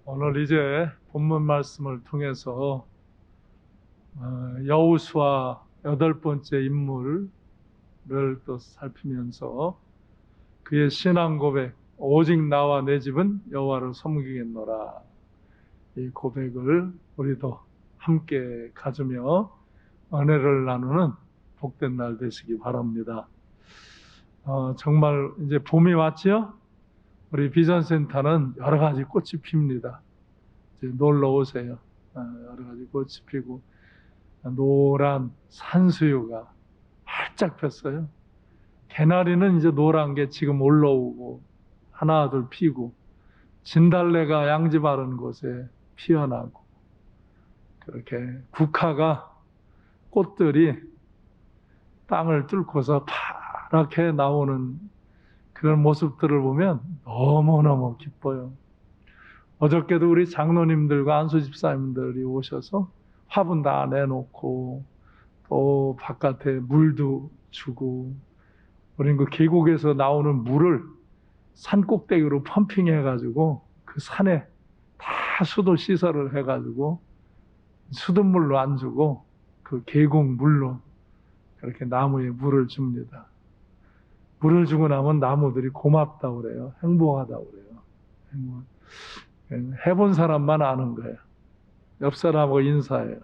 오늘 이제 본문 말씀을 통해서 여호수아 8번째 인물을 또 살피면서 그의 신앙 고백, 오직 나와 내 집은 여호와를 섬기겠노라, 이 고백을 우리도 함께 가지며 은혜를 나누는 복된 날 되시기 바랍니다. 정말 이제 봄이 왔지요? 우리 비전센터는 여러 가지 꽃이 핍니다. 이제 놀러 오세요. 여러 가지 꽃이 피고 노란 산수유가 활짝 폈어요. 개나리는 이제 노란 게 지금 올라오고 하나둘 피고, 진달래가 양지 바른 곳에 피어나고, 그렇게 국화가 꽃들이 땅을 뚫고서 파랗게 나오는 그런 모습들을 보면 너무너무 기뻐요. 어저께도 우리 장로님들과 안수 집사님들이 오셔서 화분 다 내놓고 또 바깥에 물도 주고, 우리는 그 계곡에서 나오는 물을 산 꼭대기로 펌핑해가지고 그 산에 다 수도 시설을 해가지고 수돗물로 안 주고 그 계곡 물로 그렇게 나무에 물을 줍니다. 물을 주고 나면 나무들이 고맙다고 그래요. 행복하다고 그래요. 해본 사람만 아는 거예요. 옆 사람하고 인사해요.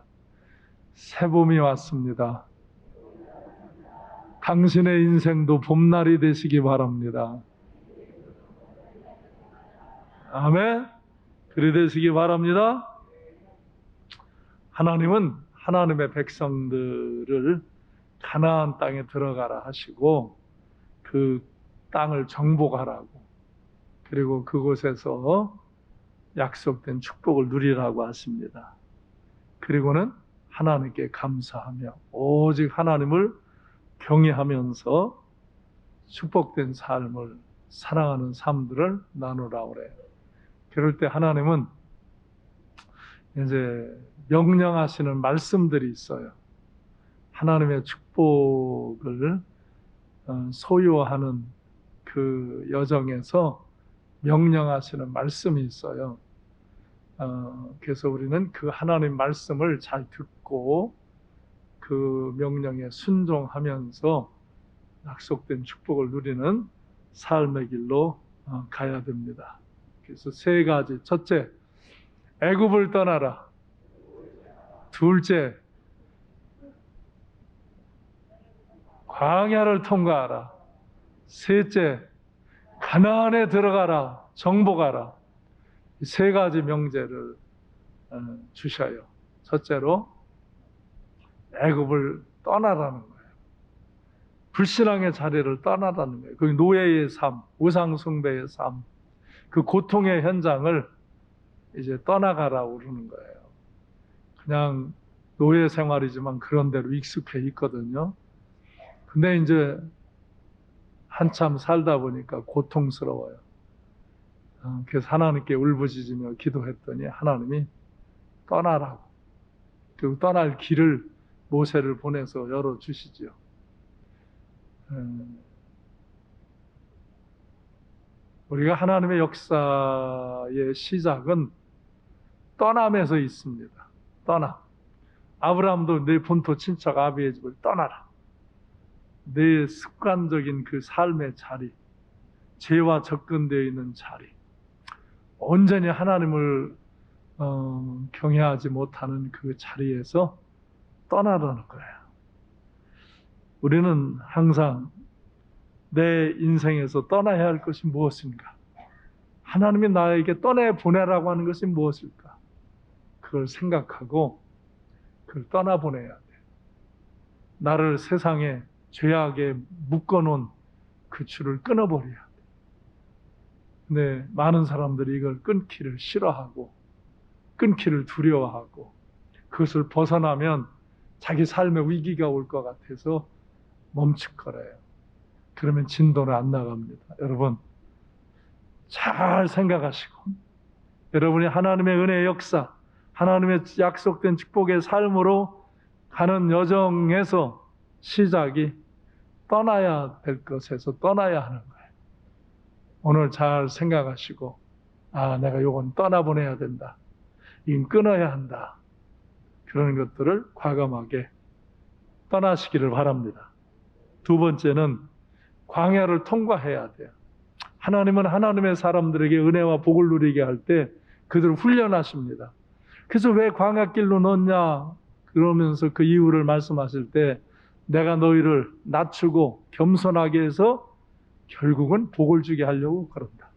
새봄이 왔습니다. 당신의 인생도 봄날이 되시기 바랍니다. 아멘. 그리 되시기 바랍니다. 하나님은 하나님의 백성들을 가나안 땅에 들어가라 하시고 그 땅을 정복하라고, 그리고 그곳에서 약속된 축복을 누리라고 하십니다. 그리고는 하나님께 감사하며 오직 하나님을 경외하면서 축복된 삶을 사랑하는 삶들을 나누라고 그래요. 그럴 때 하나님은 이제 명령하시는 말씀들이 있어요. 하나님의 축복을 소유하는 그 여정에서 명령하시는 말씀이 있어요. 그래서 우리는 그 하나님 말씀을 잘 듣고 그 명령에 순종하면서 약속된 축복을 누리는 삶의 길로 가야 됩니다. 그래서 세 가지. 첫째, 애굽을 떠나라. 둘째, 광야를 통과하라. 셋째, 가나안에 들어가라. 정복하라. 이 세 가지 명제를 주셔요. 첫째로 애굽을 떠나라는 거예요. 불신앙의 자리를 떠나라는 거예요. 그 노예의 삶, 우상 숭배의 삶, 그 고통의 현장을 이제 떠나가라고 그러는 거예요. 그냥 노예 생활이지만 그런 대로 익숙해 있거든요. 근데 이제 한참 살다 보니까 고통스러워요. 그래서 하나님께 울부짖으며 기도했더니 하나님이 떠나라고, 그리고 떠날 길을 모세를 보내서 열어주시죠. 우리가 하나님의 역사의 시작은 떠남에서 있습니다. 떠남. 아브라함도 내 본토 친척 아비의 집을 떠나라. 내 습관적인 그 삶의 자리, 죄와 접근되어 있는 자리, 온전히 하나님을 경외하지 못하는 그 자리에서 떠나라는 거예요. 우리는 항상 내 인생에서 떠나야 할 것이 무엇인가? 하나님이 나에게 떠내보내라고 하는 것이 무엇일까? 그걸 생각하고 그걸 떠나보내야 돼. 나를 세상에 죄악에 묶어놓은 그 줄을 끊어버려야 돼. 근데 많은 사람들이 이걸 끊기를 싫어하고 끊기를 두려워하고, 그것을 벗어나면 자기 삶에 위기가 올 것 같아서 멈칫거려요. 그러면 진도는 안 나갑니다. 여러분, 잘 생각하시고, 여러분이 하나님의 은혜의 역사, 하나님의 약속된 축복의 삶으로 가는 여정에서 시작이 떠나야 될 것에서 떠나야 하는 거예요. 오늘 잘 생각하시고 내가 요건 떠나보내야 된다. 이건 끊어야 한다. 그런 것들을 과감하게 떠나시기를 바랍니다. 두 번째는 광야를 통과해야 돼요. 하나님은 하나님의 사람들에게 은혜와 복을 누리게 할 때 그들을 훈련하십니다. 그래서 왜 광야길로 넣냐? 그러면서 그 이유를 말씀하실 때 내가 너희를 낮추고 겸손하게 해서 결국은 복을 주게 하려고 그런다.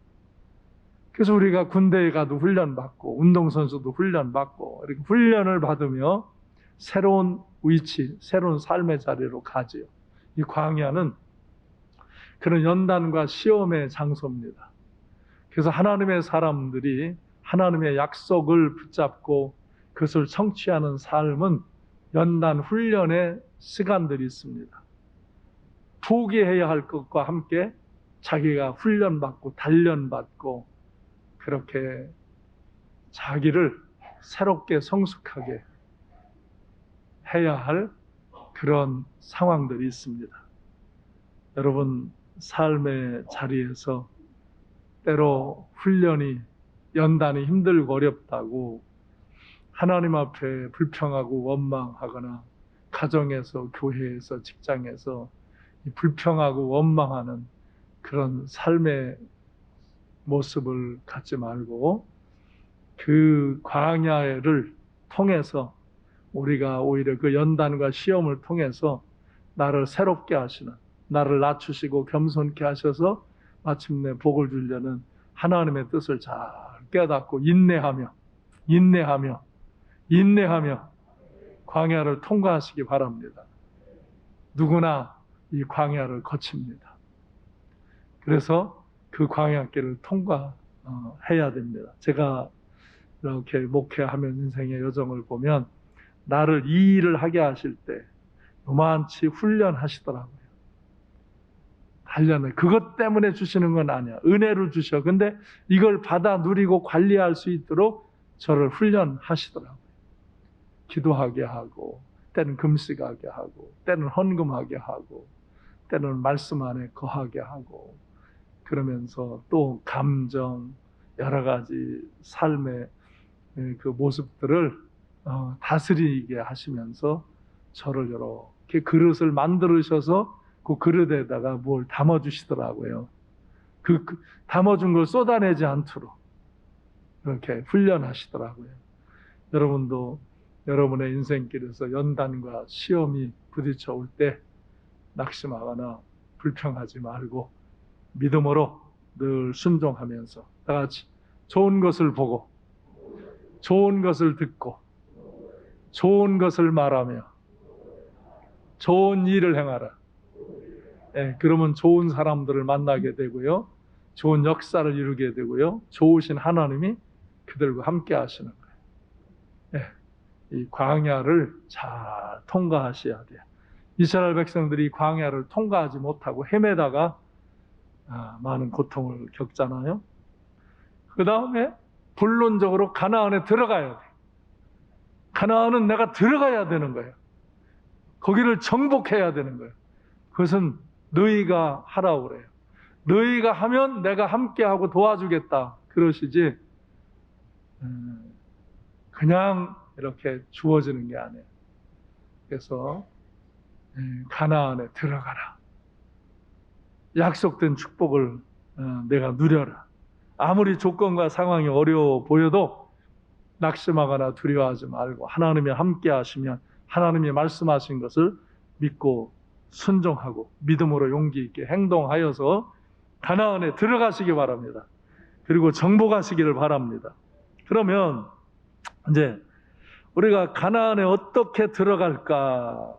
그래서 우리가 군대에 가도 훈련받고 운동선수도 훈련받고 이렇게 훈련을 받으며 새로운 위치, 새로운 삶의 자리로 가지요. 이 광야는 그런 연단과 시험의 장소입니다. 그래서 하나님의 사람들이 하나님의 약속을 붙잡고 그것을 성취하는 삶은 연단 훈련의 시간들이 있습니다. 포기해야 할 것과 함께 자기가 훈련받고 단련받고 그렇게 자기를 새롭게 성숙하게 해야 할 그런 상황들이 있습니다. 여러분 삶의 자리에서 때로 훈련이 연단이 힘들고 어렵다고 하나님 앞에 불평하고 원망하거나 가정에서 교회에서 직장에서 불평하고 원망하는 그런 삶의 모습을 갖지 말고 그 광야를 통해서 우리가 오히려 그 연단과 시험을 통해서 나를 새롭게 하시는, 나를 낮추시고 겸손케 하셔서 마침내 복을 주려는 하나님의 뜻을 잘 깨닫고 인내하며 광야를 통과하시기 바랍니다. 누구나 이 광야를 거칩니다. 그래서 그 광야길을 통과해야 됩니다. 제가 이렇게 목회하면 인생의 여정을 보면 나를 이 일을 하게 하실 때 요만치 훈련하시더라고요. 단련을. 그것 때문에 주시는 건 아니야. 은혜로 주셔. 근데 이걸 받아 누리고 관리할 수 있도록 저를 훈련하시더라고요. 기도하게 하고, 때는 금식하게 하고, 때는 헌금하게 하고, 때는 말씀 안에 거하게 하고, 그러면서 또 감정, 여러 가지 삶의 그 모습들을 다스리게 하시면서 저를 이렇게 그릇을 만들으셔서 그 그릇에다가 뭘 담아주시더라고요. 그 담아준 걸 쏟아내지 않도록 이렇게 훈련하시더라고요. 여러분도 여러분의 인생길에서 연단과 시험이 부딪혀 올 때 낙심하거나 불평하지 말고 믿음으로 늘 순종하면서 다 같이 좋은 것을 보고 좋은 것을 듣고 좋은 것을 말하며 좋은 일을 행하라. 그러면 좋은 사람들을 만나게 되고요. 좋은 역사를 이루게 되고요. 좋으신 하나님이 그들과 함께 하시는 거예요. 이 광야를 잘 통과하셔야 돼요. 이스라엘 백성들이 광야를 통과하지 못하고 헤매다가 많은 고통을 겪잖아요. 그 다음에 본론적으로 가나안에 들어가야 돼요. 가나안은 내가 들어가야 되는 거예요. 거기를 정복해야 되는 거예요. 그것은 너희가 하라고 그래요. 너희가 하면 내가 함께하고 도와주겠다 그러시지 그냥 이렇게 주어지는 게 아니에요. 그래서 가나안에 들어가라. 약속된 축복을 내가 누려라. 아무리 조건과 상황이 어려워 보여도 낙심하거나 두려워하지 말고 하나님이 함께 하시면 하나님이 말씀하신 것을 믿고 순종하고 믿음으로 용기 있게 행동하여서 가나안에 들어가시기 바랍니다. 그리고 정복하시기를 바랍니다. 그러면 이제 우리가 가나안에 어떻게 들어갈까?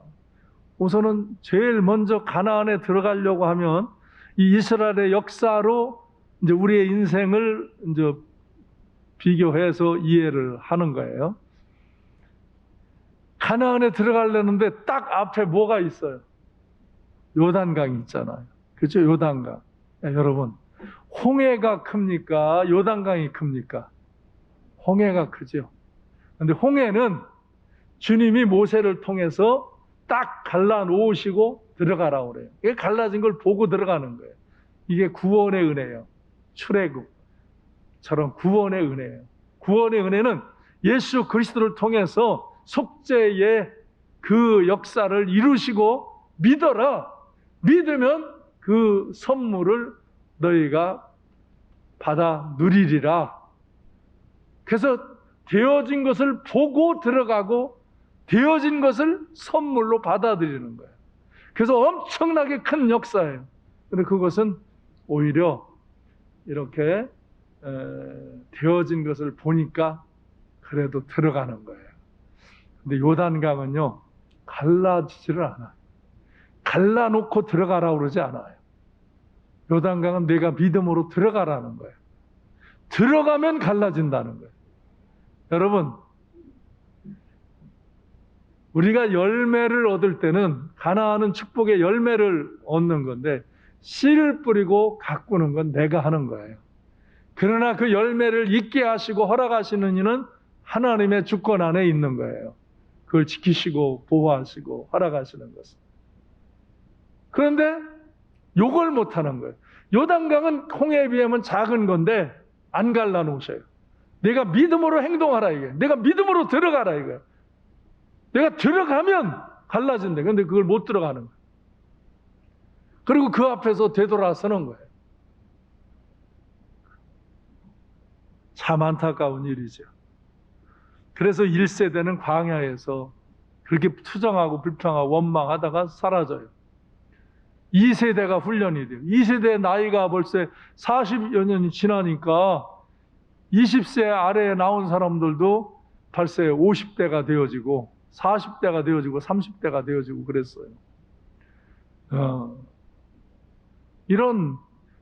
우선은 제일 먼저 가나안에 들어가려고 하면 이 이스라엘의 역사로 이제 우리의 인생을 이제 비교해서 이해를 하는 거예요. 가나안에 들어가려는데 딱 앞에 뭐가 있어요? 요단강이 있잖아요. 그렇죠? 요단강. 여러분, 홍해가 큽니까? 요단강이 큽니까? 홍해가 크죠. 근데 홍해는 주님이 모세를 통해서 딱 갈라놓으시고 들어가라고 그래요. 이게 갈라진 걸 보고 들어가는 거예요. 이게 구원의 은혜예요. 출애굽. 은혜처럼 구원의 은혜예요. 구원의 은혜는 예수 그리스도를 통해서 속죄의 그 역사를 이루시고 믿어라. 믿으면 그 선물을 너희가 받아 누리리라. 그래서 되어진 것을 보고 들어가고 되어진 것을 선물로 받아들이는 거예요. 그래서 엄청나게 큰 역사예요. 그런데 그것은 오히려 이렇게 되어진 것을 보니까 그래도 들어가는 거예요. 근데 요단강은요, 갈라지지를 않아요. 갈라놓고 들어가라고 그러지 않아요. 요단강은 내가 믿음으로 들어가라는 거예요. 들어가면 갈라진다는 거예요. 여러분, 우리가 열매를 얻을 때는 가나안은 축복의 열매를 얻는 건데 씨를 뿌리고 가꾸는 건 내가 하는 거예요. 그러나 그 열매를 있게 하시고 허락하시는 이는 하나님의 주권 안에 있는 거예요. 그걸 지키시고 보호하시고 허락하시는 것은. 그런데 요걸 못하는 거예요. 요단강은 홍해에 비하면 작은 건데 안 갈라놓으셔요. 내가 믿음으로 행동하라 이게. 내가 믿음으로 들어가라 이거예요. 내가 들어가면 갈라진대. 근데 그걸 못 들어가는 거예요. 그리고 그 앞에서 되돌아서는 거예요. 참 안타까운 일이죠. 그래서 1세대는 광야에서 그렇게 투정하고 불평하고 원망하다가 사라져요. 2세대가 훈련이 돼요. 2세대 나이가 벌써 40여 년이 지나니까 20세 아래에 나온 사람들도 벌써 50대가 되어지고 40대가 되어지고 30대가 되어지고 그랬어요. 이런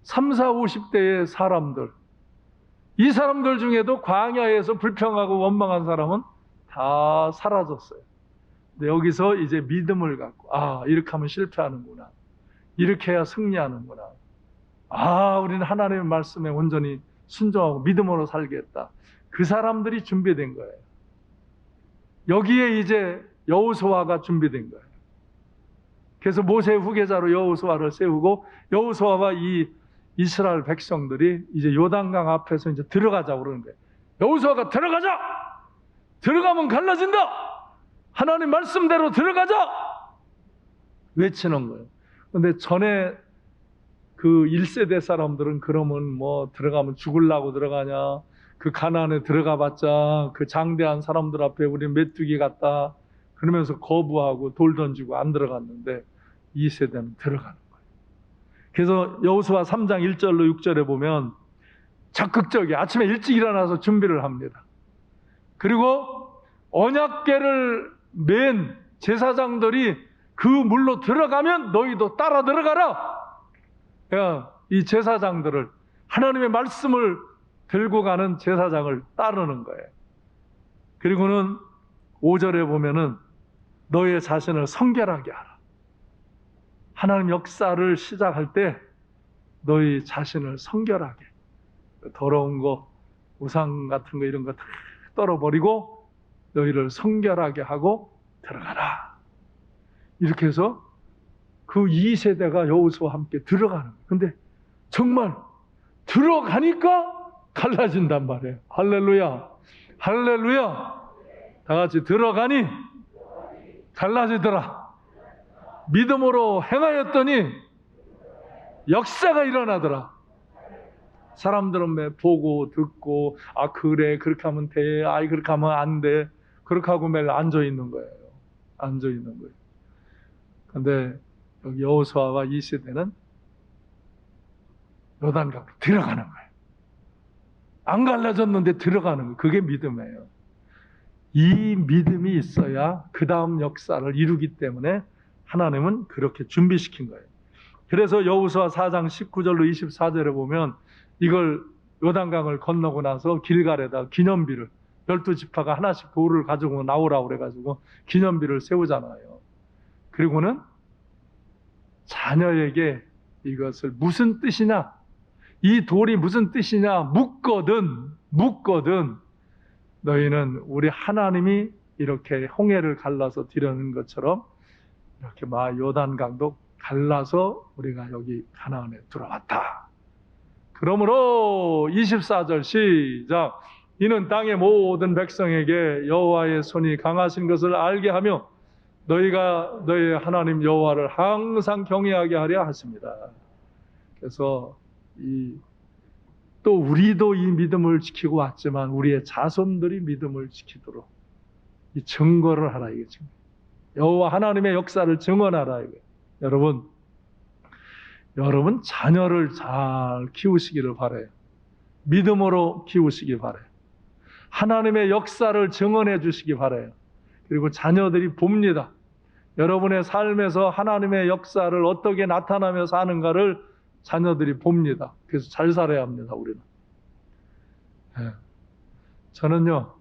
3, 4, 50대의 사람들, 이 사람들 중에도 광야에서 불평하고 원망한 사람은 다 사라졌어요. 근데 여기서 이제 믿음을 갖고, 이렇게 하면 실패하는구나. 이렇게 해야 승리하는구나. 우리는 하나님의 말씀에 온전히 순종하고 믿음으로 살겠다. 그 사람들이 준비된 거예요. 여기에 이제 여호수아가 준비된 거예요. 그래서 모세의 후계자로 여호수아를 세우고 여호수아와 이 이스라엘 백성들이 이제 요단강 앞에서 이제 들어가자고 그러는 거예요. 여호수아가 들어가자! 들어가면 갈라진다! 하나님 말씀대로 들어가자! 외치는 거예요. 그런데 전에 그 1세대 사람들은 그러면 뭐 들어가면 죽으려고 들어가냐? 그 가나안에 들어가봤자 그 장대한 사람들 앞에 우리는 메뚜기 같다. 그러면서 거부하고 돌 던지고 안 들어갔는데 2세대는 들어가는 거예요. 그래서 여호수아 3장 1절로 6절에 보면 적극적이에요. 아침에 일찍 일어나서 준비를 합니다. 그리고 언약궤를 맨 제사장들이 그 물로 들어가면 너희도 따라 들어가라. 이 제사장들을, 하나님의 말씀을 들고 가는 제사장을 따르는 거예요. 그리고는 5절에 보면은 너의 자신을 성결하게 하라. 하나님 역사를 시작할 때 너희 자신을 성결하게, 더러운 거, 우상 같은 거 이런 거 다 떨어버리고 너희를 성결하게 하고 들어가라. 이렇게 해서 그 2세대가 여호수아와 함께 들어가는 거예요. 근데 정말 들어가니까 갈라진단 말이에요. 할렐루야. 할렐루야. 다 같이 들어가니 갈라지더라. 믿음으로 행하였더니 역사가 일어나더라. 사람들은 보고 듣고 그래 그렇게 하면 돼. 그렇게 하면 안 돼. 그렇게 하고 매일 앉아 있는 거예요. 앉아 있는 거예요. 근데 여기 여호수아와 2세대는 요단강으로 들어가는 거예요. 안 갈라졌는데 들어가는 거예요. 그게 믿음이에요. 이 믿음이 있어야 그 다음 역사를 이루기 때문에 하나님은 그렇게 준비시킨 거예요. 그래서 여호수아 4장 19절로 24절에 보면 이걸 요단강을 건너고 나서 길갈에다 기념비를 12지파가 하나씩 돌을 가지고 나오라고 그래가지고 기념비를 세우잖아요. 그리고는 자녀에게 이것을 무슨 뜻이냐, 이 돌이 무슨 뜻이냐 묻거든 너희는 우리 하나님이 이렇게 홍해를 갈라서 드리는 것처럼 이렇게 요단강도 갈라서 우리가 여기 가나안에 들어왔다. 그러므로 24절 시작. 이는 땅의 모든 백성에게 여호와의 손이 강하신 것을 알게 하며 너희가 너희 하나님 여호와를 항상 경외하게 하려 하십니다. 그래서 또 우리도 이 믿음을 지키고 왔지만 우리의 자손들이 믿음을 지키도록 이 증거를 하라 이거죠. 여호와 하나님의 역사를 증언하라 이거. 여러분 자녀를 잘 키우시기를 바라요. 믿음으로 키우시기 바라요. 하나님의 역사를 증언해 주시기 바라요. 그리고 자녀들이 봅니다. 여러분의 삶에서 하나님의 역사를 어떻게 나타나며 사는가를 자녀들이 봅니다. 그래서 잘 살아야 합니다, 우리는. 네. 저는요,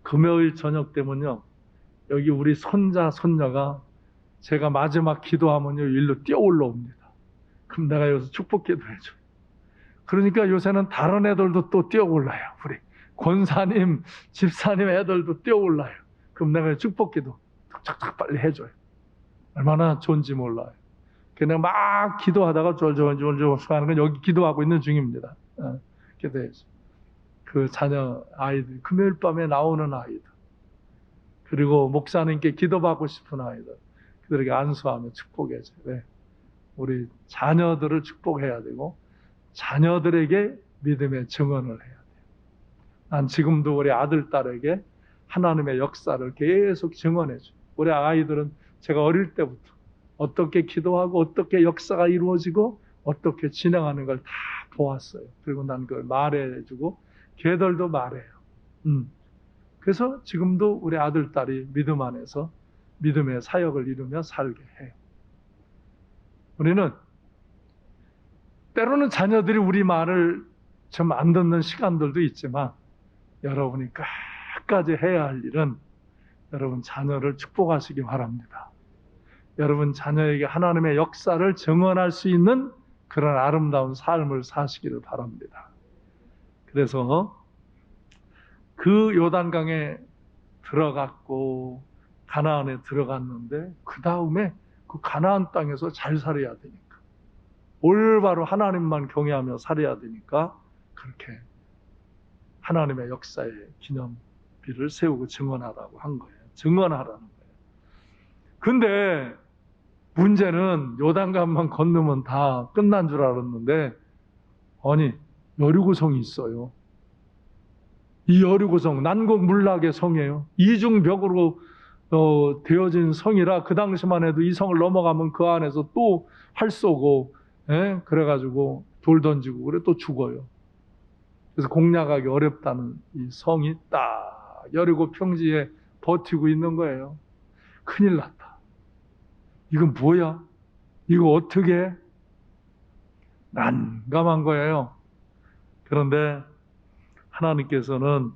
금요일 저녁 때면요, 여기 우리 손자, 손녀가 제가 마지막 기도하면요, 일로 뛰어 올라옵니다. 그럼 내가 여기서 축복 기도해줘요. 그러니까 요새는 다른 애들도 또 뛰어 올라요. 우리 권사님, 집사님 애들도 뛰어 올라요. 그럼 내가 축복 기도 탁탁탁 빨리 해줘요. 얼마나 좋은지 몰라요. 그냥 막 기도하다가 졸졸 하는 건 여기 기도하고 있는 중입니다. 기도해야죠. 그 자녀 아이들, 금요일 밤에 나오는 아이들, 그리고 목사님께 기도받고 싶은 아이들, 그들에게 안수하며 축복해줘요. 네. 우리 자녀들을 축복해야 되고 자녀들에게 믿음의 증언을 해야 돼요. 난 지금도 우리 아들, 딸에게 하나님의 역사를 계속 증언해줘요. 우리 아이들은 제가 어릴 때부터 어떻게 기도하고 어떻게 역사가 이루어지고 어떻게 진행하는 걸 다 보았어요. 그리고 난 그걸 말해주고 걔들도 말해요. 그래서 지금도 우리 아들, 딸이 믿음 안에서 믿음의 사역을 이루며 살게 해요. 우리는 때로는 자녀들이 우리 말을 좀 안 듣는 시간들도 있지만 여러분이 끝까지 해야 할 일은 여러분 자녀를 축복하시기 바랍니다. 여러분 자녀에게 하나님의 역사를 증언할 수 있는 그런 아름다운 삶을 사시기를 바랍니다. 그래서 그 요단강에 들어갔고 가나안에 들어갔는데 그 다음에 그 가나안 땅에서 잘 살아야 되니까 올바로 하나님만 경외하며 살아야 되니까 그렇게 하나님의 역사의 기념비를 세우고 증언하라고 한 거예요. 증언하라는 거예요. 근데 문제는 요단강만 건너면 다 끝난 줄 알았는데 아니 여리고성이 있어요. 이 여리고성 난공불락의 성이에요. 이중벽으로 되어진 성이라 그 당시만 해도 이 성을 넘어가면 그 안에서 또 활 쏘고 그래가지고 돌 던지고 그래 또 죽어요. 그래서 공략하기 어렵다는 이 성이 딱 여리고 평지에 버티고 있는 거예요. 큰일 났다. 이건 뭐야? 이거 어떻게 해? 난감한 거예요. 그런데 하나님께서는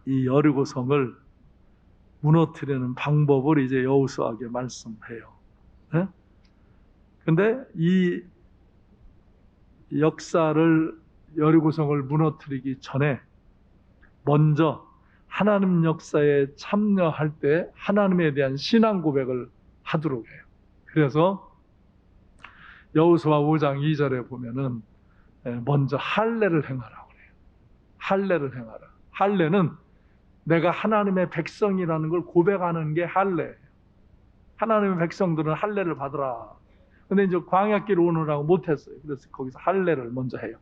이 여리고성을 무너뜨리는 방법을 이제 여호수아에게 말씀해요. 네? 근데 이 역사를 여리고성을 무너뜨리기 전에 먼저 하나님 역사에 참여할 때 하나님에 대한 신앙 고백을 하도록 해요. 그래서 여호수아 5장 2절에 보면은 먼저 할례를 행하라고 그래요. 할례를 행하라. 할례는 내가 하나님의 백성이라는 걸 고백하는 게 할례예요. 하나님의 백성들은 할례를 받으라. 근데 이제 광야길 오느라고 못했어요. 그래서 거기서 할례를 먼저 해요.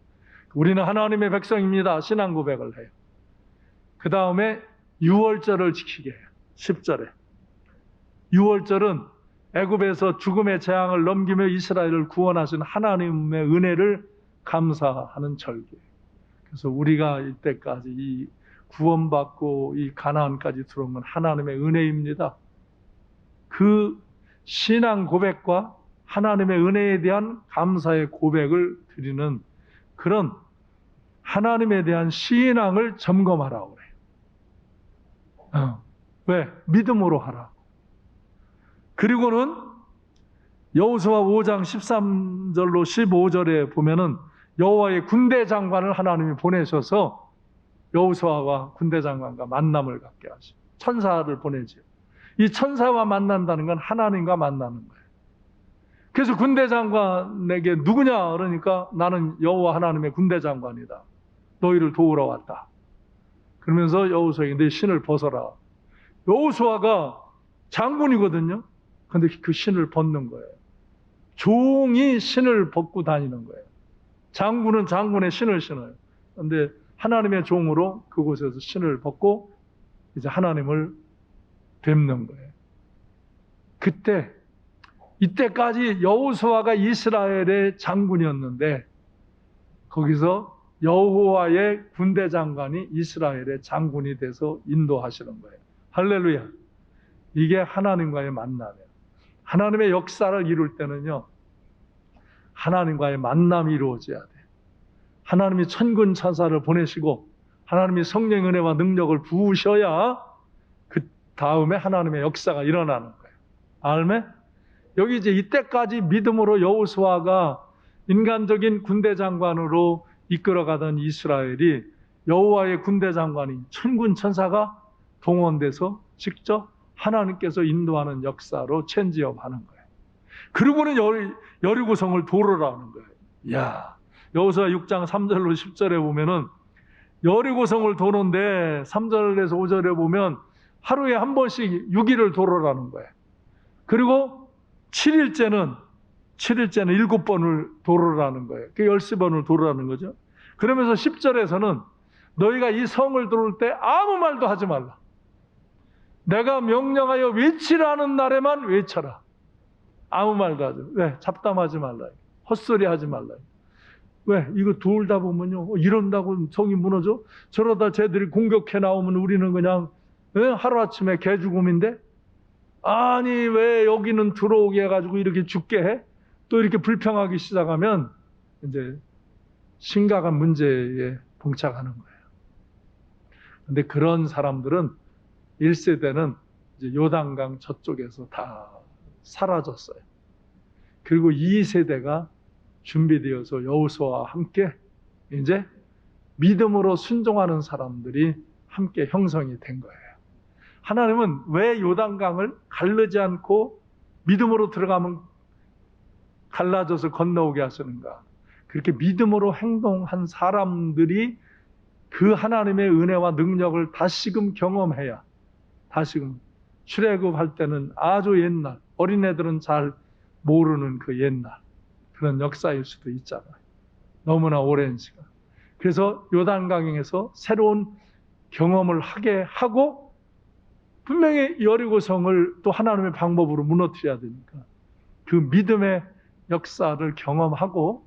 우리는 하나님의 백성입니다. 신앙 고백을 해요. 그 다음에 유월절을 지키게 해요. 10절에. 유월절은 애굽에서 죽음의 재앙을 넘기며 이스라엘을 구원하신 하나님의 은혜를 감사하는 절기예요. 그래서 우리가 이때까지 이 구원받고 이 가나안까지 들어온 건 하나님의 은혜입니다. 그 신앙 고백과 하나님의 은혜에 대한 감사의 고백을 드리는 그런 하나님에 대한 신앙을 점검하라고 그래요. 왜? 믿음으로 하라. 그리고는 여호수아 5장 13절로 15절에 보면은 여호와의 군대 장관을 하나님이 보내셔서 여호수아와 군대 장관과 만남을 갖게 하시고 천사를 보내지요. 이 천사와 만난다는 건 하나님과 만나는 거예요. 그래서 군대 장관에게 누구냐 그러니까 나는 여호와 하나님의 군대 장관이다. 너희를 도우러 왔다. 그러면서 여호수아에게 내 신을 벗어라. 여호수아가 장군이거든요. 근데 그 신을 벗는 거예요. 종이 신을 벗고 다니는 거예요. 장군은 장군의 신을 신어요. 그런데 하나님의 종으로 그곳에서 신을 벗고 이제 하나님을 뵙는 거예요. 이때까지 여호수아가 이스라엘의 장군이었는데 거기서 여호와의 군대 장관이 이스라엘의 장군이 돼서 인도하시는 거예요. 할렐루야. 이게 하나님과의 만남이에요. 하나님의 역사를 이룰 때는요, 하나님과의 만남이 이루어져야 돼. 하나님이 천군 천사를 보내시고 하나님이 성령의 은혜와 능력을 부으셔야 그 다음에 하나님의 역사가 일어나는 거예요. 아멘? 여기 이제 이때까지 믿음으로 여호수아가 인간적인 군대 장관으로 이끌어가던 이스라엘이 여호와의 군대 장관이 천군 천사가 동원돼서 직접 하나님께서 인도하는 역사로 체인지업 하는 거예요. 그리고는 여리고성을 도르라는 거예요. 이야, 여호수아 6장 3절로 10절에 보면은 여리고성을 도는데 3절에서 5절에 보면 하루에 한 번씩 6일을 도르라는 거예요. 그리고 7일째는 7번을 도르라는 거예요. 그 10번을 도르라는 거죠. 그러면서 10절에서는 너희가 이 성을 도를 때 아무 말도 하지 말라. 내가 명령하여 외치라는 날에만 외쳐라. 아무 말도 하지 말라. 왜? 잡담하지 말라. 헛소리 하지 말라. 왜? 이거 돌다 보면요, 이런다고 성이 무너져? 저러다 쟤들이 공격해 나오면 우리는 그냥 하루아침에 개죽음인데? 아니 왜 여기는 들어오게 해가지고 이렇게 죽게 해? 또 이렇게 불평하기 시작하면 이제 심각한 문제에 봉착하는 거예요. 근데 그런 사람들은 1세대는 이제 요단강 저쪽에서 다 사라졌어요. 그리고 2세대가 준비되어서 여호수아와 함께 이제 믿음으로 순종하는 사람들이 함께 형성이 된 거예요. 하나님은 왜 요단강을 가르지 않고 믿음으로 들어가면 갈라져서 건너오게 하시는가? 그렇게 믿음으로 행동한 사람들이 그 하나님의 은혜와 능력을 다시금 경험해야, 다시금 출애굽할 때는 아주 옛날, 어린애들은 잘 모르는 그 옛날 그런 역사일 수도 있잖아요. 너무나 오랜 시간. 그래서 요단강에서 새로운 경험을 하게 하고 분명히 여리고성을 또 하나님의 방법으로 무너뜨려야 되니까 그 믿음의 역사를 경험하고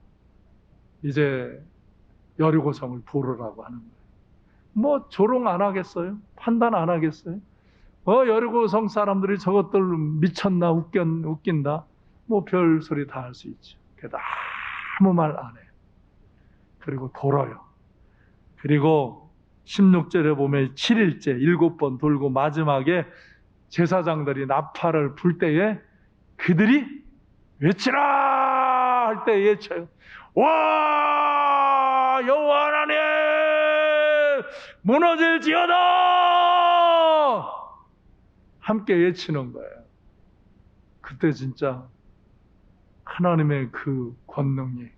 이제 여리고성을 도르라고 하는 거예요. 뭐 조롱 안 하겠어요? 판단 안 하겠어요? 여리고성 사람들이 저것들 미쳤나 웃긴다? 뭐 별 소리 다 할 수 있죠. 그래도 아무 말 안 해요. 그리고 돌아요. 그리고 16절에 보면 7일째 7번 돌고 마지막에 제사장들이 나팔을 불 때에 그들이 외치라 할 때 외쳐요. 와 여호와 하나님 무너질지어다 함께 외치는 거예요. 그때 진짜 하나님의 그 권능이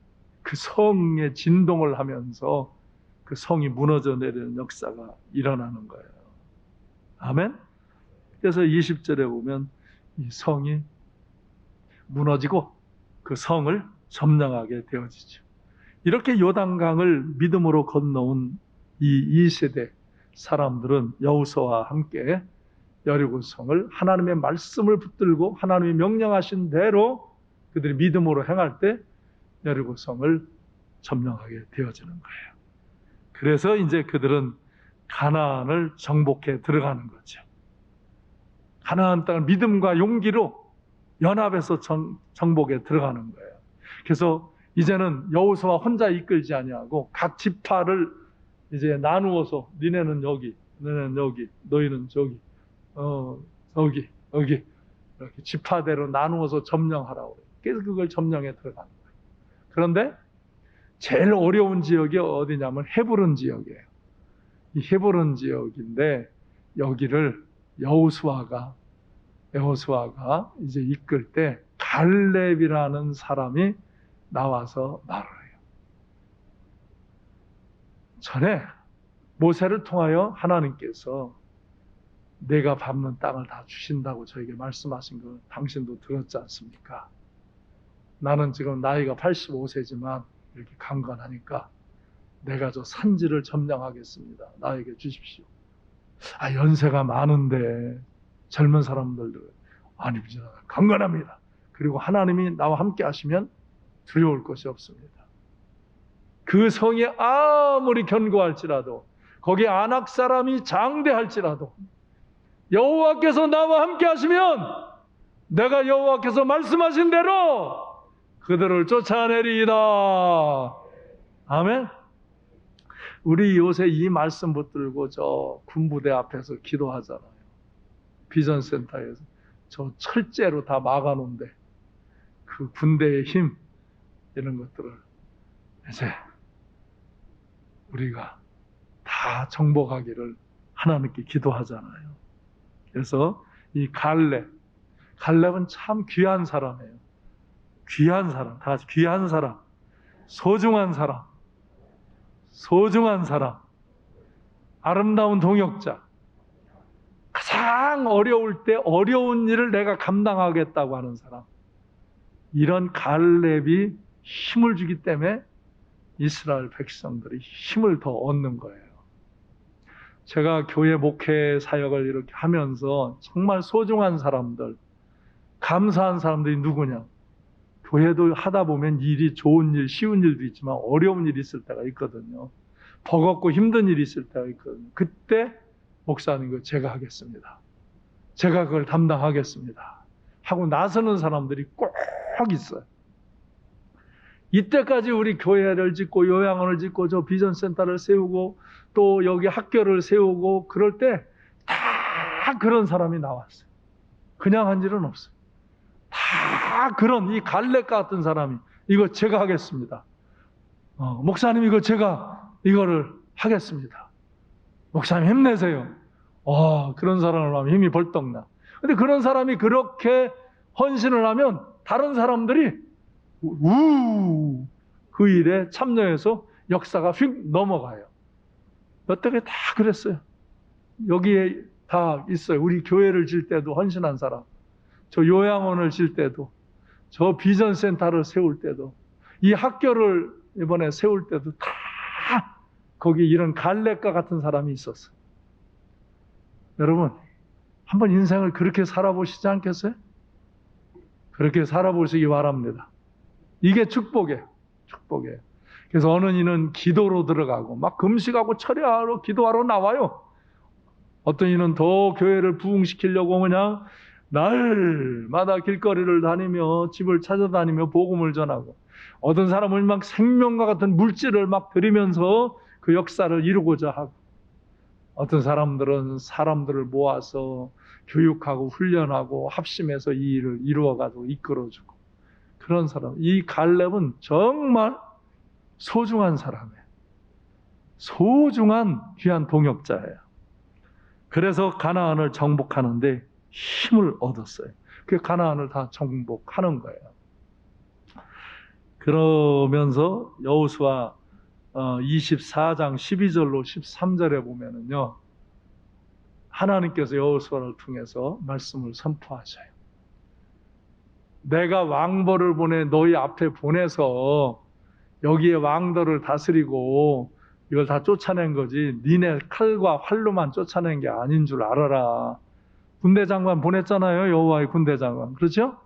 그 성에 진동을 하면서 그 성이 무너져 내리는 역사가 일어나는 거예요. 아멘? 그래서 20절에 보면 이 성이 무너지고 그 성을 점령하게 되어지죠. 이렇게 요단강을 믿음으로 건너온 이 2세대 사람들은 여호수아와 함께 여리고성을 하나님의 말씀을 붙들고 하나님이 명령하신 대로 그들이 믿음으로 행할 때 여리고성을 점령하게 되어지는 거예요. 그래서 이제 그들은 가나안을 정복해 들어가는 거죠. 가나안 땅을 믿음과 용기로 연합해서 정복에 들어가는 거예요. 그래서 이제는 여호수아 혼자 이끌지 아니하고 각 지파를 이제 나누어서 니네는 여기, 너네는 여기, 너희는 저기, 여기 이렇게 지파대로 나누어서 점령하라고 해요. 그래서 그걸 점령에 들어가는 거예요. 그런데 제일 어려운 지역이 어디냐면 헤브론 지역이에요. 이 헤브론 지역인데 여기를 여호수아가 여호수아가 이제 이끌 때 갈렙이라는 사람이 나와서 말을 해요. 전에 모세를 통하여 하나님께서 내가 밟는 땅을 다 주신다고 저에게 말씀하신 거 당신도 들었지 않습니까? 나는 지금 나이가 85세지만 이렇게 강건하니까 내가 저 산지를 점령하겠습니다. 나에게 주십시오. 연세가 많은데 젊은 사람들도 아닙니다. 강건합니다. 그리고 하나님이 나와 함께 하시면 두려울 것이 없습니다. 그 성이 아무리 견고할지라도 거기 아낙 사람이 장대할지라도 여호와께서 나와 함께 하시면 내가 여호와께서 말씀하신 대로 그들을 쫓아내리이다. 아멘. 우리 요새 이 말씀 붙들고 저 군부대 앞에서 기도하잖아요. 비전센터에서 저 철제로 다 막아놓은데 그 군대의 힘 이런 것들을 이제 우리가 다 정복하기를 하나님께 기도하잖아요. 그래서 이 갈렙은 참 귀한 사람이에요. 귀한 사람, 다 귀한 사람, 소중한 사람, 아름다운 동역자. 가장 어려울 때 어려운 일을 내가 감당하겠다고 하는 사람. 이런 갈렙이 힘을 주기 때문에 이스라엘 백성들이 힘을 더 얻는 거예요. 제가 교회 목회 사역을 이렇게 하면서 정말 소중한 사람들, 감사한 사람들이 누구냐? 교회도 하다 보면 일이 좋은 일, 쉬운 일도 있지만 어려운 일이 있을 때가 있거든요. 버겁고 힘든 일이 있을 때가 있거든요. 그때 목사님 그 제가 하겠습니다. 제가 그걸 담당하겠습니다. 하고 나서는 사람들이 꼭 있어요. 이때까지 우리 교회를 짓고 요양원을 짓고 저 비전센터를 세우고 또 여기 학교를 세우고 그럴 때 다 그런 사람이 나왔어요. 그냥 한 일은 없어요. 다 그런 이 갈렙 같은 사람이 이거 제가 하겠습니다. 목사님 이거 제가 이거를 하겠습니다. 목사님 힘내세요. 그런 사람을 하면 힘이 벌떡 나. 근데 그런 사람이 그렇게 헌신을 하면 다른 사람들이 그 일에 참여해서 역사가 휙 넘어가요. 어떻게 다 그랬어요. 여기에 다 있어요. 우리 교회를 질 때도 헌신한 사람, 저 요양원을 질 때도, 저 비전센터를 세울 때도, 이 학교를 이번에 세울 때도 다 거기 이런 갈렙과 같은 사람이 있었어요. 여러분, 한번 인생을 그렇게 살아보시지 않겠어요? 그렇게 살아보시기 바랍니다. 이게 축복이에요. 축복이에요. 그래서 어느 이는 기도로 들어가고 막 금식하고 철야하러 기도하러 나와요. 어떤 이는 더 교회를 부흥시키려고 그냥 날마다 길거리를 다니며 집을 찾아다니며 복음을 전하고, 어떤 사람은 막 생명과 같은 물질을 막 들이면서 그 역사를 이루고자 하고, 어떤 사람들은 사람들을 모아서 교육하고 훈련하고 합심해서 이 일을 이루어가지고 이끌어주고, 그런 사람. 이 갈렙은 정말 소중한 사람이에요. 소중한 귀한 동역자예요. 그래서 가나안을 정복하는데 힘을 얻었어요. 그 가나안을 다 정복하는 거예요. 그러면서 여호수아 24장 12절로 13절에 보면은요, 하나님께서 여호수아를 통해서 말씀을 선포하셔요. 내가 왕벌을 보내 너희 앞에 보내서 여기에 왕들을 다스리고 이걸 다 쫓아낸 거지 니네 칼과 활로만 쫓아낸 게 아닌 줄 알아라. 군대장관 보냈잖아요. 여호와의 군대장관. 그렇죠?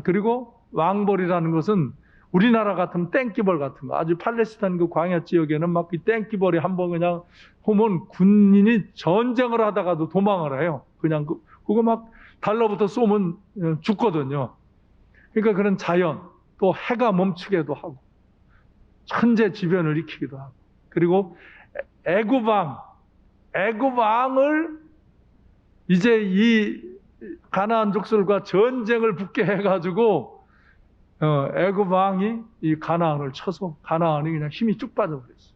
그리고 왕벌이라는 것은 우리나라 같은 땡기벌 같은 거, 아주 팔레스타인 그 광야 지역에는 막 이 땡기벌이 한번 그냥 보면 군인이 전쟁을 하다가도 도망을 해요. 그냥 그거 막 달러부터 쏘면 죽거든요. 그러니까 그런 자연, 또 해가 멈추게도 하고 천재지변을 일으키기도 하고, 그리고 애굽왕을 이제 이 가나안 족속과 전쟁을 붙게 해가지고 애굽왕이 이 가나안을 쳐서 가나안이 그냥 힘이 쭉 빠져버렸어요.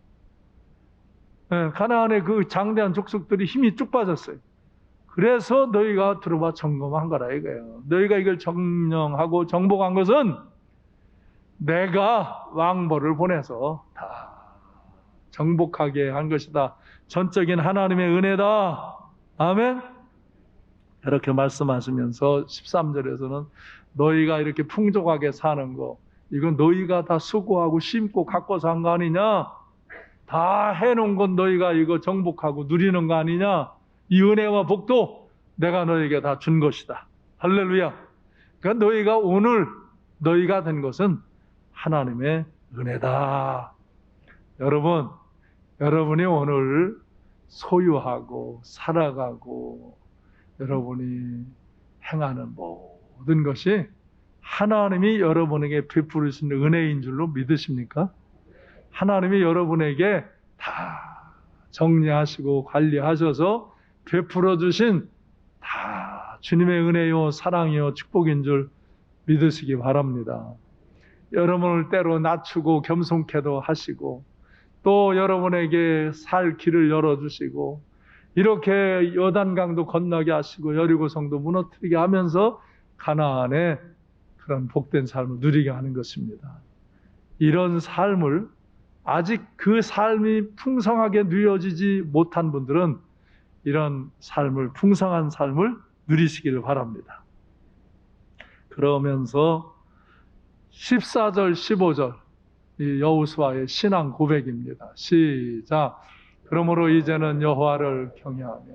가나안의 그 장대한 족속들이 힘이 쭉 빠졌어요. 그래서 너희가 들어봐 점검한 거라 이거예요. 너희가 이걸 정령하고 정복한 것은 내가 왕벌을 보내서 다 정복하게 한 것이다. 전적인 하나님의 은혜다. 아멘. 이렇게 말씀하시면서 13절에서는 너희가 이렇게 풍족하게 사는 거, 이건 너희가 다 수고하고 심고 가꿔서 한 거 아니냐? 다 해놓은 건 너희가 이거 정복하고 누리는 거 아니냐? 이 은혜와 복도 내가 너희에게 다 준 것이다. 할렐루야. 그러니까 너희가 오늘 너희가 된 것은 하나님의 은혜다. 여러분, 여러분이 오늘 소유하고 살아가고 여러분이 행하는 모든 것이 하나님이 여러분에게 베푸르신 은혜인 줄로 믿으십니까? 하나님이 여러분에게 다 정리하시고 관리하셔서 베풀어 주신 다 주님의 은혜요 사랑이요 축복인 줄 믿으시기 바랍니다. 여러분을 때로 낮추고 겸손케도 하시고 또 여러분에게 살 길을 열어주시고 이렇게 요단강도 건너게 하시고 여리고성도 무너뜨리게 하면서 가나안의 그런 복된 삶을 누리게 하는 것입니다. 이런 삶을 아직 그 삶이 풍성하게 누려지지 못한 분들은 이런 삶을 풍성한 삶을 누리시기를 바랍니다. 그러면서 14절 15절 이 여호수아의 신앙 고백입니다. 시작. 그러므로 이제는 여호와를 경외하며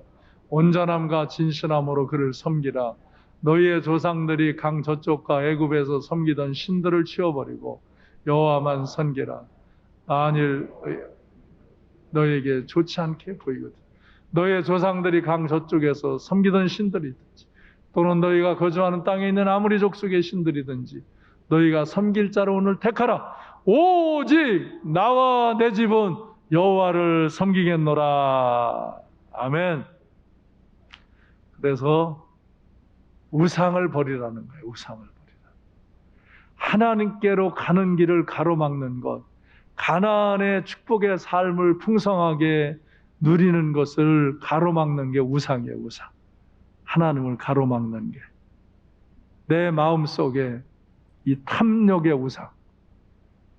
온전함과 진실함으로 그를 섬기라. 너희의 조상들이 강 저쪽과 애굽에서 섬기던 신들을 치워버리고 여호와만 섬기라. 만일 너희에게 좋지 않게 보이거든. 너희의 조상들이 강 저쪽에서 섬기던 신들이든지 또는 너희가 거주하는 땅에 있는 아무리 족속의 신들이든지 너희가 섬길 자를 오늘 택하라. 오직 나와 내 집은 여호와를 섬기겠노라. 아멘. 그래서 우상을 버리라는 거예요. 우상을 버리라. 하나님께로 가는 길을 가로막는 것, 가나안의 축복의 삶을 풍성하게 누리는 것을 가로막는 게 우상이에요. 우상. 하나님을 가로막는 게. 내 마음속에 이 탐욕의 우상.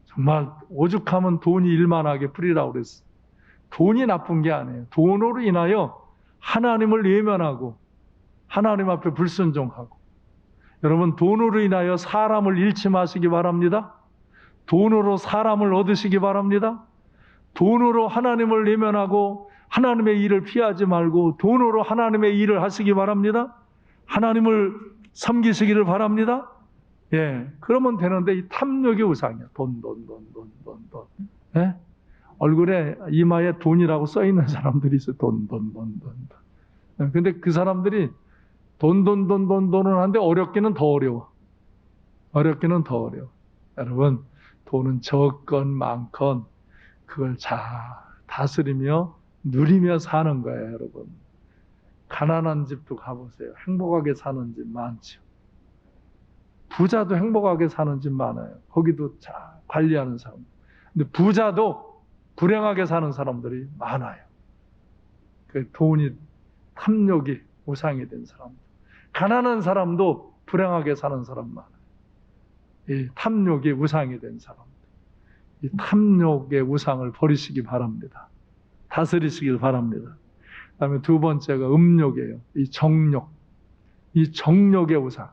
정말 오죽하면 돈이 일만하게 뿌리라고 그랬어요. 돈이 나쁜 게 아니에요. 돈으로 인하여 하나님을 외면하고 하나님 앞에 불순종하고 여러분 돈으로 인하여 사람을 잃지 마시기 바랍니다. 돈으로 사람을 얻으시기 바랍니다. 돈으로 하나님을 외면하고 하나님의 일을 피하지 말고 돈으로 하나님의 일을 하시기 바랍니다. 하나님을 섬기시기를 바랍니다. 예, 그러면 되는데 이 탐욕의 우상이야. 돈. 예? 얼굴에 이마에 돈이라고 써 있는 사람들이 있어요. 돈. 근데 그 사람들이 돈을 하는데 어렵기는 더 어려워. 어렵기는 더 어려워. 여러분, 돈은 적건 많건 그걸 잘 다스리며 누리며 사는 거예요, 여러분. 가난한 집도 가보세요. 행복하게 사는 집 많죠. 부자도 행복하게 사는 집 많아요. 거기도 잘 관리하는 사람. 근데 부자도 불행하게 사는 사람들이 많아요. 그 돈이 탐욕이 우상이 된 사람들. 가난한 사람도 불행하게 사는 사람 많아요. 이 탐욕이 우상이 된 사람들. 이 탐욕의 우상을 버리시기 바랍니다. 다스리시길 바랍니다. 그 다음에 두 번째가 음욕이에요. 이 정욕. 이 정욕의 우상.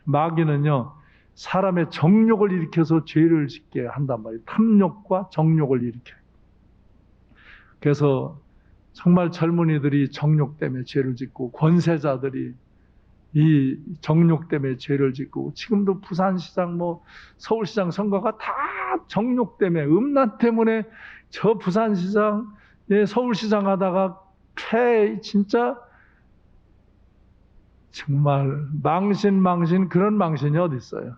마귀는요, 사람의 정욕을 일으켜서 죄를 짓게 한단 말이에요. 탐욕과 정욕을 일으켜요. 그래서 정말 젊은이들이 정욕 때문에 죄를 짓고 권세자들이 이 정욕 때문에 죄를 짓고 지금도 부산시장 서울시장 선거가 다 정욕 때문에 음란 때문에 저 부산시장 서울시장 하다가 진짜 정말 망신 그런 망신이 어디 있어요.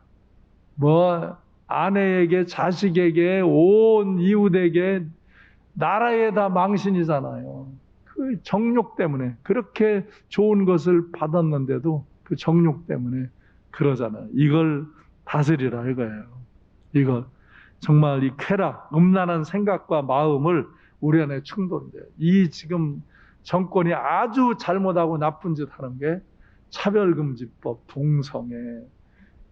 아내에게 자식에게 온 이웃에게 나라에 다 망신이잖아요. 그 정욕 때문에 그렇게 좋은 것을 받았는데도 그 정욕 때문에 그러잖아요. 이걸 다스리라 이거예요. 이거 정말 이 쾌락, 음란한 생각과 마음을 우리 안에 충돌돼요. 이 지금 정권이 아주 잘못하고 나쁜 짓 하는 게 차별금지법, 동성애,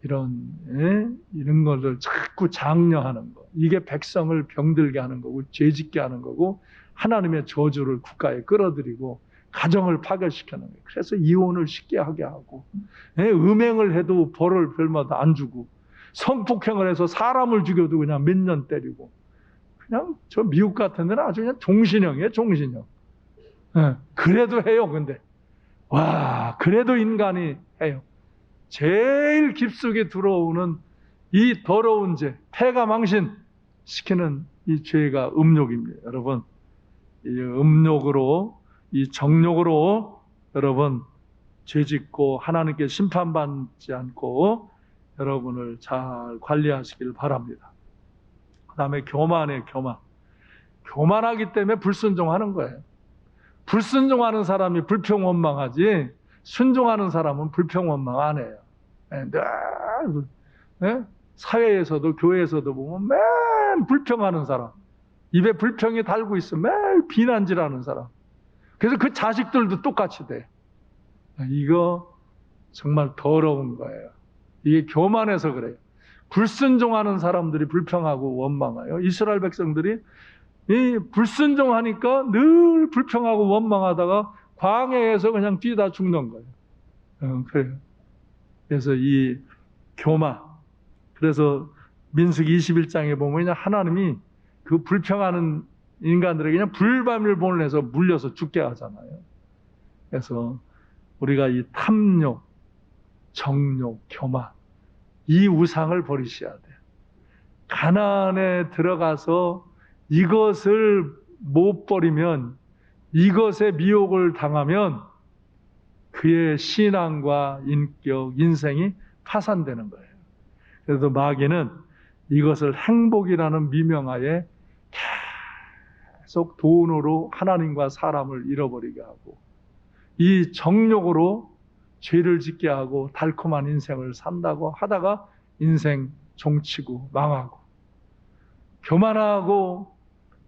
이런 것을 자꾸 장려하는 거. 이게 백성을 병들게 하는 거고, 죄짓게 하는 거고, 하나님의 저주를 국가에 끌어들이고, 가정을 파괴시키는 거예요. 그래서 이혼을 쉽게 하게 하고, 음행을 해도 벌을 별마다 안 주고, 성폭행을 해서 사람을 죽여도 그냥 몇 년 때리고, 그냥 저 미국 같은 데는 아주 그냥 종신형이에요, 종신형. 그래도 해요, 근데. 와, 그래도 인간이 해요. 제일 깊숙이 들어오는 이 더러운 죄, 패가망신 시키는 이 죄가 음욕입니다. 여러분, 이 음욕으로, 이 정욕으로 여러분 죄짓고 하나님께 심판받지 않고 여러분을 잘 관리하시길 바랍니다. 그 다음에 교만이에요, 교만. 교만하기 때문에 불순종하는 거예요. 불순종하는 사람이 불평원망하지 순종하는 사람은 불평원망 안 해요. 늘 사회에서도 교회에서도 보면 맨 불평하는 사람, 입에 불평이 달고 있어. 매일 비난질하는 사람. 그래서 그 자식들도 똑같이 돼. 이거 정말 더러운 거예요. 이게 교만해서 그래요. 불순종하는 사람들이 불평하고 원망해요. 이스라엘 백성들이 이 불순종하니까 늘 불평하고 원망하다가 광야에서 그냥 뛰다 죽는 거예요. 그래요. 그래서 이 교만. 그래서 민수기 21장에 보면 그냥 하나님이 그 불평하는 인간들에게 그냥 불밤을 보내서 물려서 죽게 하잖아요. 그래서 우리가 이 탐욕, 정욕, 교만, 이 우상을 버리셔야 돼요. 가나안에 들어가서 이것을 못 버리면, 이것에 미혹을 당하면 그의 신앙과 인격, 인생이 파산되는 거예요. 그래서 마귀는 이것을 행복이라는 미명하에 계속 돈으로 하나님과 사람을 잃어버리게 하고, 이 정욕으로 죄를 짓게 하고 달콤한 인생을 산다고 하다가 인생 종치고 망하고, 교만하고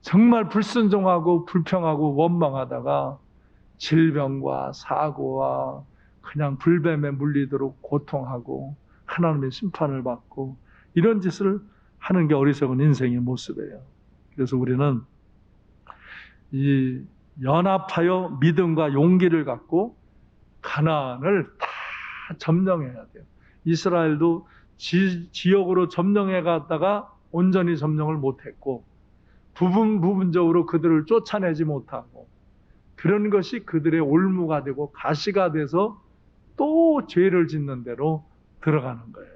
정말 불순종하고 불평하고 원망하다가 질병과 사고와 그냥 불뱀에 물리도록 고통하고 하나님의 심판을 받고, 이런 짓을 하는 게 어리석은 인생의 모습이에요. 그래서 우리는 이 연합하여 믿음과 용기를 갖고 가나안을 다 점령해야 돼요. 이스라엘도 지역으로 점령해 갔다가 온전히 점령을 못했고, 부분적으로 그들을 쫓아내지 못하고, 그런 것이 그들의 올무가 되고 가시가 돼서 또 죄를 짓는 대로 들어가는 거예요.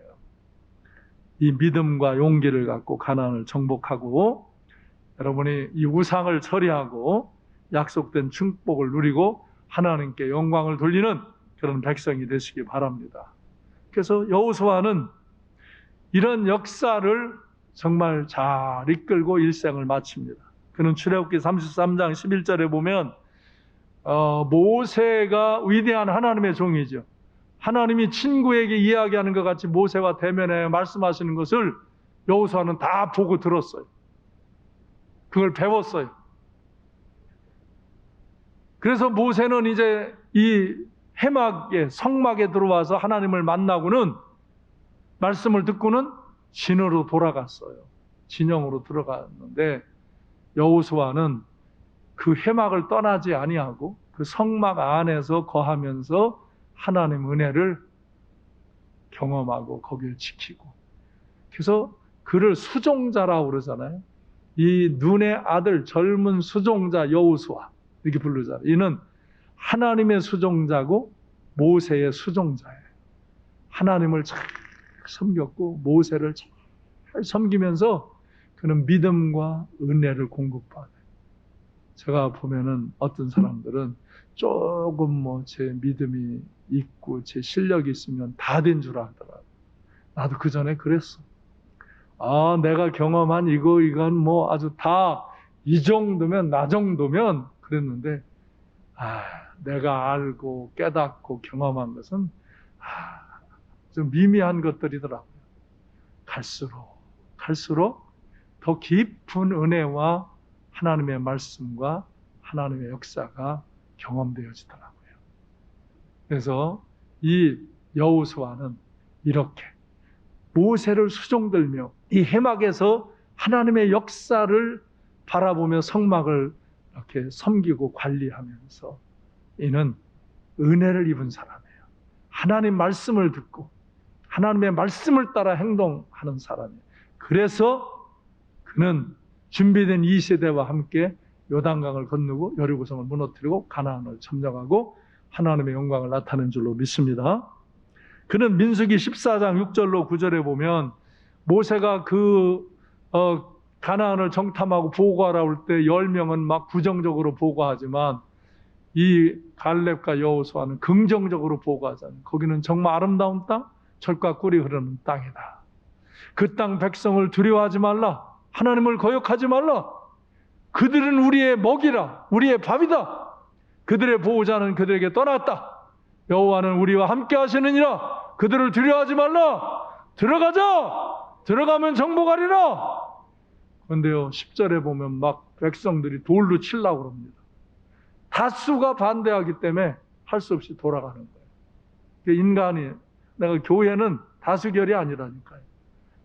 이 믿음과 용기를 갖고 가나안을 정복하고, 여러분이 이 우상을 처리하고 약속된 축복을 누리고 하나님께 영광을 돌리는 그런 백성이 되시기 바랍니다. 그래서 여호수아는 이런 역사를 정말 잘 이끌고 일생을 마칩니다. 그는 출애굽기 33장 11절에 보면 모세가 위대한 하나님의 종이죠. 하나님이 친구에게 이야기하는 것 같이 모세와 대면해 말씀하시는 것을 여호수아는 다 보고 들었어요. 그걸 배웠어요. 그래서 모세는 이제 이 해막에, 성막에 들어와서 하나님을 만나고는, 말씀을 듣고는 진으로 돌아갔어요. 진영으로 들어갔는데 여호수아는 그 해막을 떠나지 아니하고 그 성막 안에서 거하면서 하나님 은혜를 경험하고 거기를 지키고, 그래서 그를 수종자라고 그러잖아요. 이 눈의 아들, 젊은 수종자 여호수아 이렇게 부르잖아요. 이는 하나님의 수종자고 모세의 수종자예요. 하나님을 잘 섬겼고 모세를 잘 섬기면서 그는 믿음과 은혜를 공급받아요. 제가 보면은 어떤 사람들은 조금 제 믿음이 있고 제 실력이 있으면 다 된 줄 알더라고요. 나도 그 전에 그랬어. 내가 경험한 이건 아주 다 이 정도면, 나 정도면 그랬는데, 내가 알고 깨닫고 경험한 것은 좀 미미한 것들이더라고요. 갈수록 더 깊은 은혜와 하나님의 말씀과 하나님의 역사가 경험되어지더라고요. 그래서 이 여호수아는 이렇게 모세를 수종들며 이 해막에서 하나님의 역사를 바라보며 성막을 이렇게 섬기고 관리하면서 이는 은혜를 입은 사람이에요. 하나님 말씀을 듣고 하나님의 말씀을 따라 행동하는 사람이에요. 그래서 그는 준비된 2세대와 함께 요단강을 건너고 여리고성을 무너뜨리고 가나안을 점령하고 하나님의 영광을 나타낸 줄로 믿습니다. 그는 민수기 14장 6절로 9절에 보면 모세가 가나안을 정탐하고 보고하라 올 때 10명은 막 부정적으로 보고하지만 이 갈렙과 여호수아는 긍정적으로 보고하잖아요. 거기는 정말 아름다운 땅, 철과 꿀이 흐르는 땅이다. 그 땅 백성을 두려워하지 말라. 하나님을 거역하지 말라. 그들은 우리의 먹이라. 우리의 밥이다. 그들의 보호자는 그들에게 떠났다. 여호와는 우리와 함께 하시느니라. 그들을 두려워하지 말라. 들어가자. 들어가면 정복하리라. 그런데요, 10절에 보면 막 백성들이 돌로 치려고 그럽니다. 다수가 반대하기 때문에 할 수 없이 돌아가는 거예요. 인간이, 내가 교회는 다수결이 아니라니까요.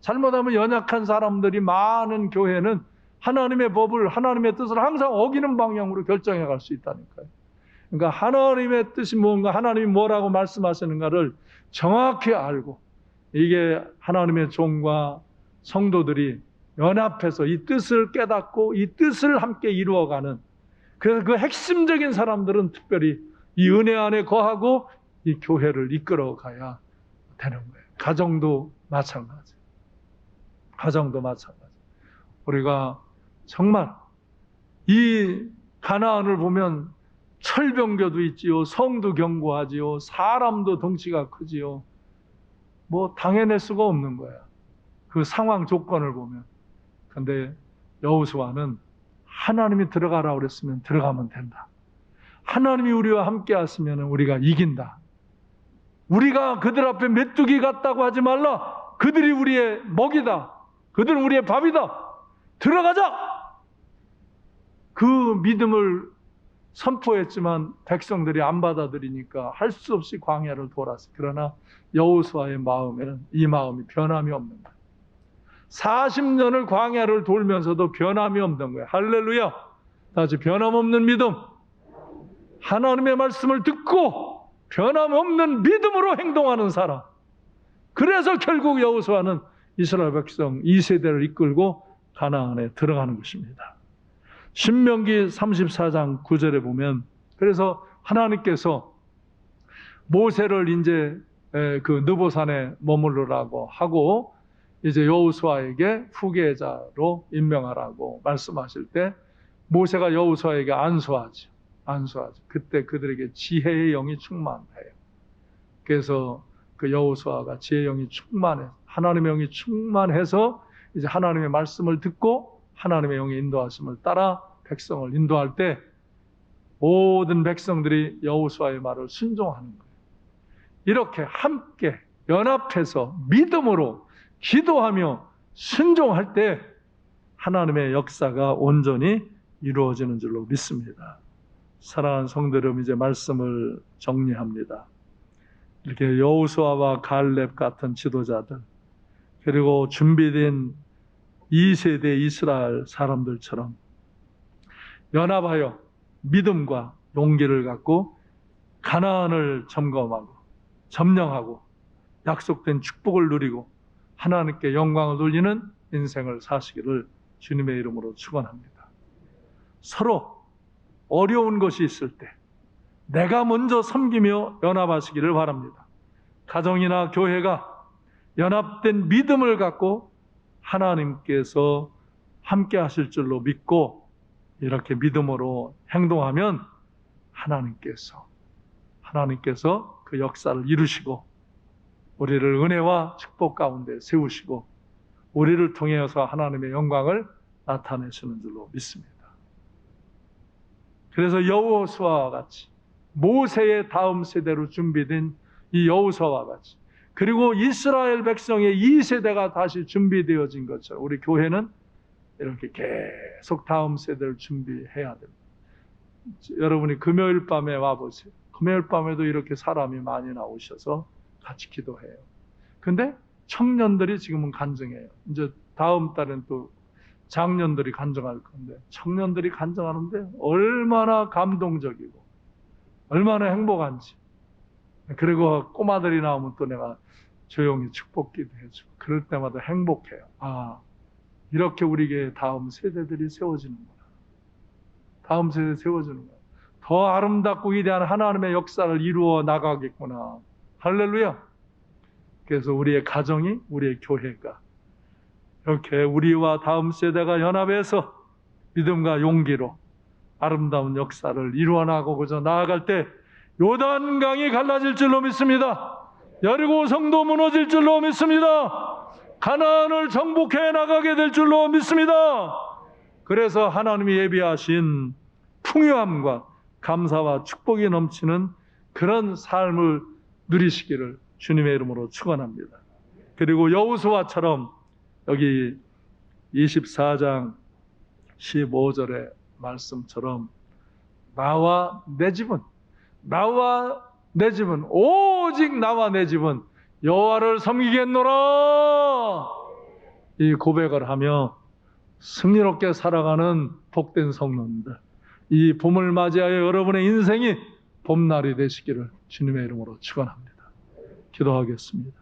잘못하면 연약한 사람들이 많은 교회는 하나님의 법을, 하나님의 뜻을 항상 어기는 방향으로 결정해 갈 수 있다니까요. 그러니까 하나님의 뜻이 뭔가, 하나님이 뭐라고 말씀하시는가를 정확히 알고 이게 하나님의 종과 성도들이 연합해서 이 뜻을 깨닫고 이 뜻을 함께 이루어가는, 그래서 그 핵심적인 사람들은 특별히 이 은혜 안에 거하고 이 교회를 이끌어 가야 되는 거예요. 가정도 마찬가지. 가정도 마찬가지. 우리가 정말 이 가나안을 보면 철병교도 있지요. 성도 견고하지요. 사람도 덩치가 크지요. 뭐 당해낼 수가 없는 거야. 그 상황 조건을 보면. 근데 여호수아는 하나님이 들어가라 그랬으면 들어가면 된다. 하나님이 우리와 함께 하시면 우리가 이긴다. 우리가 그들 앞에 메뚜기 같다고 하지 말라. 그들이 우리의 먹이다. 그들은 우리의 밥이다. 들어가자. 그 믿음을 선포했지만 백성들이 안 받아들이니까 할 수 없이 광야를 돌았어. 그러나 여호수아의 마음에는 이 마음이 변함이 없는 거예요. 40년을 광야를 돌면서도 변함이 없는 거예요. 할렐루야. 다시 변함없는 믿음. 하나님의 말씀을 듣고 변함없는 믿음으로 행동하는 사람. 그래서 결국 여호수아는 이스라엘 백성 2세대를 이끌고 가나안에 들어가는 것입니다. 신명기 34장 9절에 보면, 그래서 하나님께서 모세를 이제 그 느보산에 머무르라고 하고 이제 여호수아에게 후계자로 임명하라고 말씀하실 때 모세가 여호수아에게 안수하죠. 그때 그들에게 지혜의 영이 충만해요. 그래서 그 여호수아가 지혜의 영이 충만해, 하나님의 영이 충만해서 이제 하나님의 말씀을 듣고 하나님의 영의 인도하심을 따라 백성을 인도할 때 모든 백성들이 여호수아의 말을 순종하는 거예요. 이렇게 함께 연합해서 믿음으로 기도하며 순종할 때 하나님의 역사가 온전히 이루어지는 줄로 믿습니다. 사랑하는 성도 여러분, 이제 말씀을 정리합니다. 이렇게 여호수아와 갈렙 같은 지도자들, 그리고 준비된 2세대 이스라엘 사람들처럼 연합하여 믿음과 용기를 갖고 가나안을 점검하고 점령하고 약속된 축복을 누리고 하나님께 영광을 돌리는 인생을 사시기를 주님의 이름으로 축원합니다. 서로 어려운 것이 있을 때 내가 먼저 섬기며 연합하시기를 바랍니다. 가정이나 교회가 연합된 믿음을 갖고 하나님께서 함께 하실 줄로 믿고 이렇게 믿음으로 행동하면 하나님께서 그 역사를 이루시고 우리를 은혜와 축복 가운데 세우시고 우리를 통해서 하나님의 영광을 나타내시는 줄로 믿습니다. 그래서 여호수아와 같이 모세의 다음 세대로 준비된 이 여호수아와 같이, 그리고 이스라엘 백성의 2세대가 다시 준비되어진 것처럼 우리 교회는 이렇게 계속 다음 세대를 준비해야 됩니다. 여러분이 금요일 밤에 와보세요. 금요일 밤에도 이렇게 사람이 많이 나오셔서 같이 기도해요. 근데 청년들이 지금은 간증해요. 이제 다음 달엔 또 장년들이 간증할 건데, 청년들이 간증하는데 얼마나 감동적이고 얼마나 행복한지. 그리고 꼬마들이 나오면 또 내가 조용히 축복기도 해주고 그럴 때마다 행복해요. 아, 이렇게 우리에게 다음 세대들이 세워지는구나. 다음 세대 세워지는구나. 더 아름답고 위대한 하나님의 역사를 이루어 나가겠구나. 할렐루야. 그래서 우리의 가정이, 우리의 교회가 이렇게 우리와 다음 세대가 연합해서 믿음과 용기로 아름다운 역사를 이루어 나가고자 나아갈 때 요단강이 갈라질 줄로 믿습니다. 여리고 성도 무너질 줄로 믿습니다. 가나안을 정복해 나가게 될 줄로 믿습니다. 그래서 하나님이 예비하신 풍요함과 감사와 축복이 넘치는 그런 삶을 누리시기를 주님의 이름으로 축원합니다. 그리고 여호수아처럼 여기 24장 15절의 말씀처럼 나와 내 집은 오직 나와 내 집은 여호와를 섬기겠노라, 이 고백을 하며 승리롭게 살아가는 복된 성도님들, 이 봄을 맞이하여 여러분의 인생이 봄날이 되시기를 주님의 이름으로 축원합니다. 기도하겠습니다.